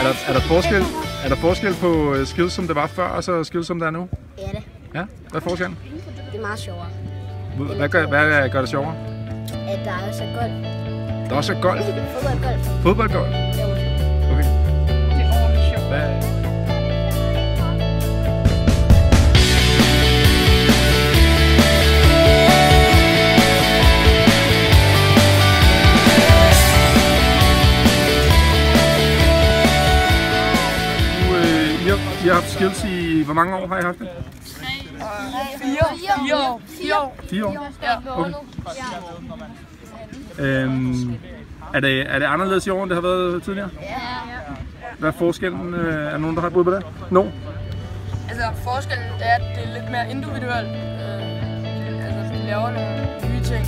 Er der forskel på skills, som det var før, og så skills, som det er nu? Ja, det. Ja? Hvad er forskellen? Det er meget sjovere. Hvad gør det sjovere? At der er også golf. Der er også golf? Fodboldgolf. Fodboldgolf? Okay. Det er ordentligt sjovt. Hvad? I har haft skills i, hvor mange år har I haft det? 4 år. 4 år? Ja. Okay. Er det anderledes i år, end det har været tidligere? Ja. Hvad er forskellen? Er der nogen, der har et bud på det? No? Altså forskellen er, at det er lidt mere individuelt. Altså vi laver nogle nye ting.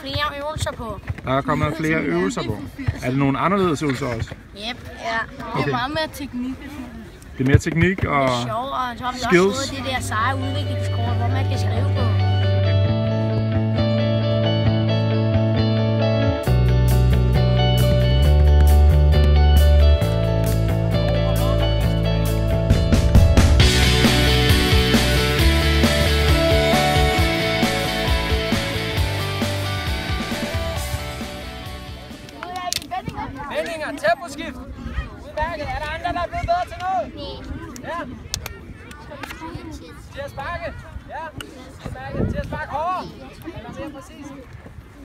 Flere øvelser på. Der er kommet flere øvelser på. Er det nogle anderledes øvelser også? Yep. Ja. Det er meget mere teknik. Det er mere teknik og Det er sjovt, og så har vi skills. også fået det der seje udviklingskort, hvor man kan skrive på. Vendinger, temposkift. Udmærket. Er der andre, der er blevet bedre til noget? Nej. Ja. Til at sparke. Ja. Udmærket. Til at sparke hårdere. Eller mere præcis.